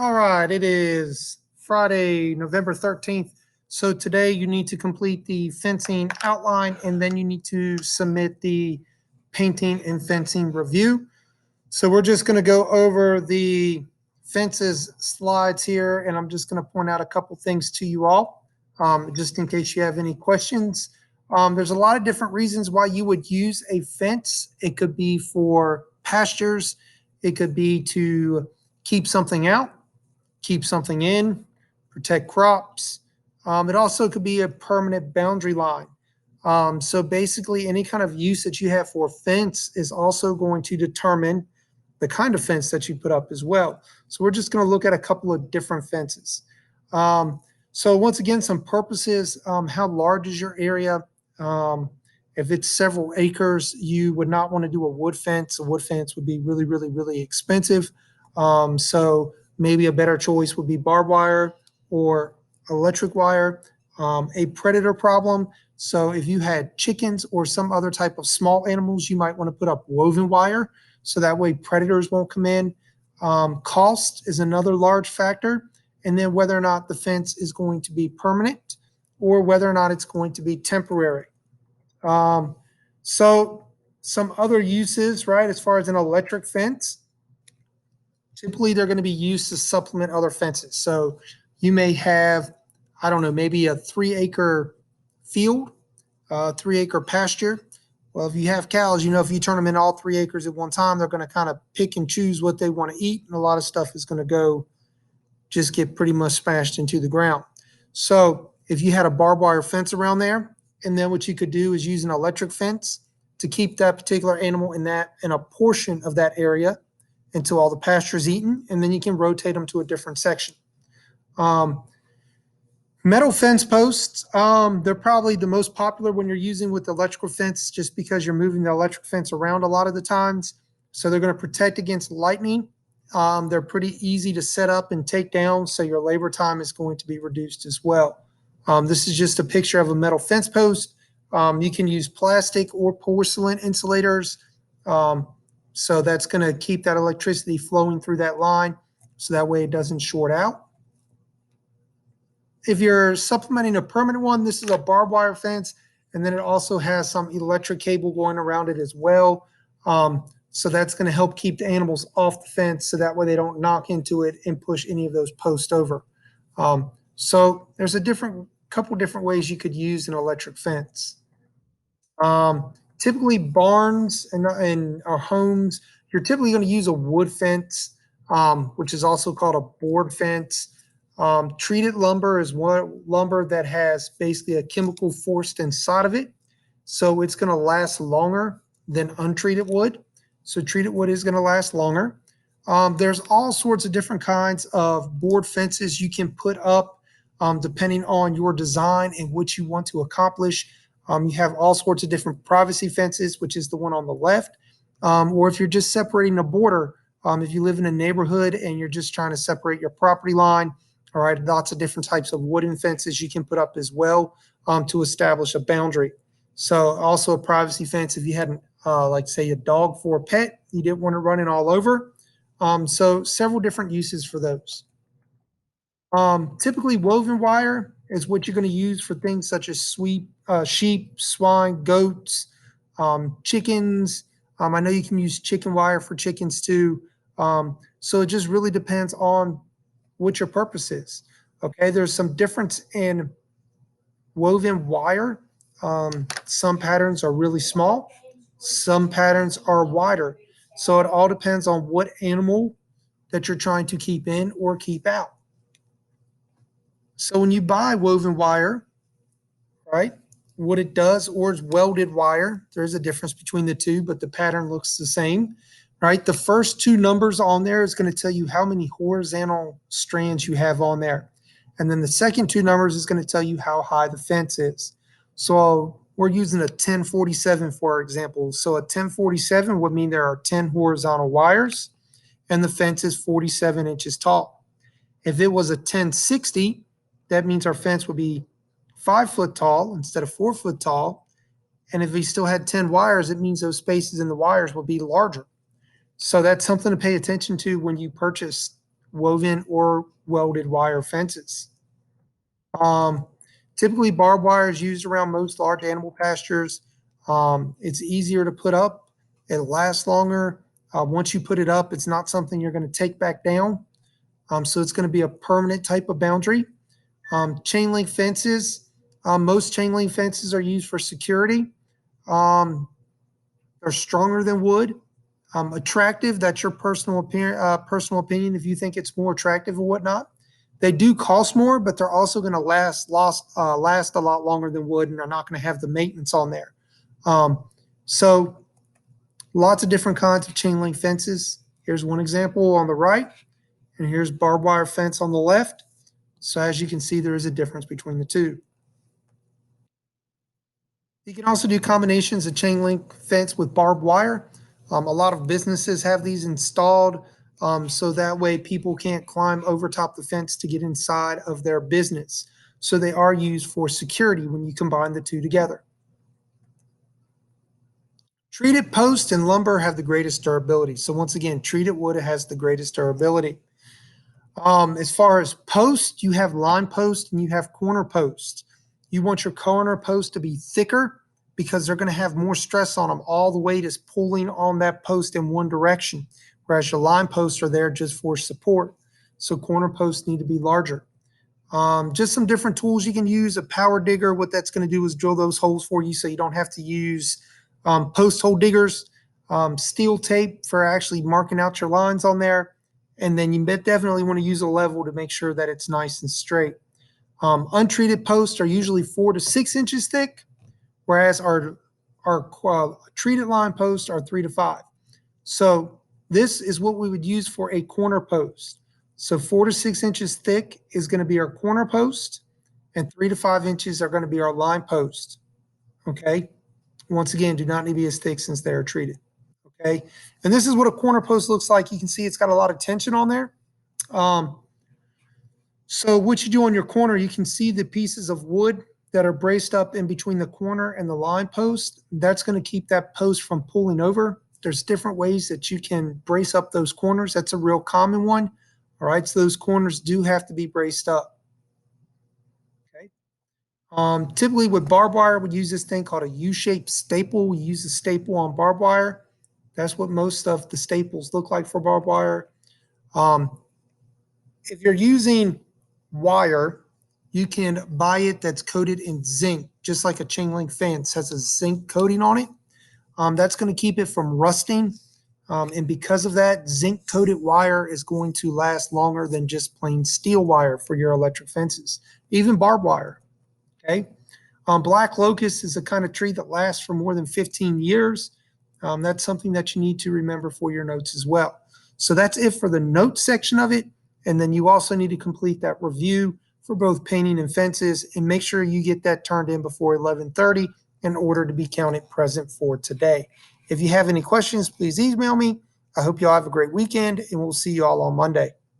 All right, it is Friday, November 13th. So today you need to complete the fencing outline and then you need to submit the painting and fencing review. So we're just going to go over the fences slides here, and I'm just going to point out a couple things to you all, just in case you have any questions. There's a lot of different reasons why you would use a fence. It could be for pastures. It could be to keep something out, keep something in, protect crops. It also could be a permanent boundary line. So basically, any kind of use that you have for a fence is also going to determine the kind of fence that you put up as well. So we're just going to look at a couple of different fences. So once again, some purposes, how large is your area? If it's several acres, you would not want to do a wood fence. A wood fence would be really, really, really expensive. So maybe a better choice would be barbed wire or electric wire. A predator problem. So if you had chickens or some other type of small animals, you might want to put up woven wire so that way predators won't come in. Cost is another large factor. And then whether or not the fence is going to be permanent or whether or not it's going to be temporary. So some other uses, right, as far as an electric fence, typically they're going to be used to supplement other fences. So you may have, I don't know, maybe a 3-acre field, 3-acre pasture. Well, if you have cows, if you turn them in all 3 acres at one time, they're going to kind of pick and choose what they want to eat. And a lot of stuff is going to just get pretty much smashed into the ground. So if you had a barbed wire fence around there, and then what you could do is use an electric fence to keep that particular animal in a portion of that area until all the pasture is eaten, and then you can rotate them to a different section. Metal fence posts, they're probably the most popular when you're using with the electrical fence just because you're moving the electric fence around a lot of the times. So they're going to protect against lightning. They're pretty easy to set up and take down, so your labor time is going to be reduced as well. This is just a picture of a metal fence post. You can use plastic or porcelain insulators. So that's going to keep that electricity flowing through that line so that way it doesn't short out. If you're supplementing a permanent one, this is a barbed wire fence, and then it also has some electric cable going around it as well. So that's going to help keep the animals off the fence so that way they don't knock into it and push any of those posts over. So there's a couple different ways you could use an electric fence. Typically barns and our homes, you're typically going to use a wood fence, which is also called a board fence. Treated lumber is one lumber that has basically a chemical forced inside of it. So it's going to last longer than untreated wood. So treated wood is going to last longer. There's all sorts of different kinds of board fences you can put up depending on your design and what you want to accomplish. You have all sorts of different privacy fences, which is the one on the left. Or if you're just separating a border, if you live in a neighborhood and you're just trying to separate your property line, all right, lots of different types of wooden fences you can put up as well to establish a boundary. So also a privacy fence if you had, like say, a dog for a pet, you didn't want to run it all over. So several different uses for those. Typically woven wire is what you're going to use for things such as sheep, swine, goats, chickens. I know you can use chicken wire for chickens too. So it just really depends on what your purpose is. Okay, there's some difference in woven wire. Some patterns are really small, some patterns are wider. So it all depends on what animal that you're trying to keep in or keep out. So when you buy woven wire, right, what it does, or it's welded wire, there's a difference between the two, but the pattern looks the same, right? The first 2 numbers on there is going to tell you how many horizontal strands you have on there. And then the second 2 numbers is going to tell you how high the fence is. So we're using a 1047, for example. So a 1047 would mean there are 10 horizontal wires and the fence is 47 inches tall. If it was a 1060, that means our fence would be 5 foot tall instead of 4 foot tall. And if we still had 10 wires, it means those spaces in the wires will be larger. So that's something to pay attention to when you purchase woven or welded wire fences. Um, Typically, barbed wire is used around most large animal pastures. It's easier to put up. It lasts longer. Once you put it up, it's not something you're going to take back down. So it's going to be a permanent type of boundary. Chain link fences. Most chain link fences are used for security. Um, they're stronger than wood. Attractive. That's your personal opinion. If you think it's more attractive or whatnot, they do cost more, but they're also going to last a lot longer than wood, and they're not going to have the maintenance on there. So lots of different kinds of chain link fences. Here's one example on the right, and here's barbed wire fence on the left. So as you can see, there is a difference between the two. You can also do combinations of chain link fence with barbed wire. A lot of businesses have these installed so that way people can't climb over top the fence to get inside of their business. So they are used for security when you combine the two together. Treated post and lumber have the greatest durability. So once again, treated wood has the greatest durability. As far as post, you have line post and you have corner post. You want your corner post to be thicker because they're going to have more stress on them. All the weight is pulling on that post in one direction, whereas your line posts are there just for support. So corner posts need to be larger. Just some different tools you can use. A power digger, what that's going to do is drill those holes for you so you don't have to use post hole diggers. Steel tape for actually marking out your lines on there. And then you definitely want to use a level to make sure that it's nice and straight. Untreated posts are usually 4 to 6 inches thick, whereas our treated line posts are 3 to 5. So this is what we would use for a corner post. So 4 to 6 inches thick is going to be our corner post, and 3 to 5 inches are going to be our line post. Okay. Once again, do not need to be as thick since they are treated. Okay. And this is what a corner post looks like. You can see it's got a lot of tension on there. So what you do on your corner, you can see the pieces of wood that are braced up in between the corner and the line post. That's going to keep that post from pulling over. There's different ways that you can brace up those corners. That's a real common one. All right, so those corners do have to be braced up. Okay. Typically with barbed wire, we use this thing called a U-shaped staple. We use a staple on barbed wire. That's what most of the staples look like for barbed wire. If you're using wire, you can buy it that's coated in zinc, just like a chain link fence has a zinc coating on it. That's going to keep it from rusting. And because of that, zinc coated wire is going to last longer than just plain steel wire for your electric fences, even barbed wire. Okay. Black locust is a kind of tree that lasts for more than 15 years. That's something that you need to remember for your notes as well. So that's it for the notes section of it. And then you also need to complete that review for both painting and fences, and make sure you get that turned in before 11:30 in order to be counted present for today. If you have any questions, please email me. I hope you all have a great weekend, and we'll see you all on Monday.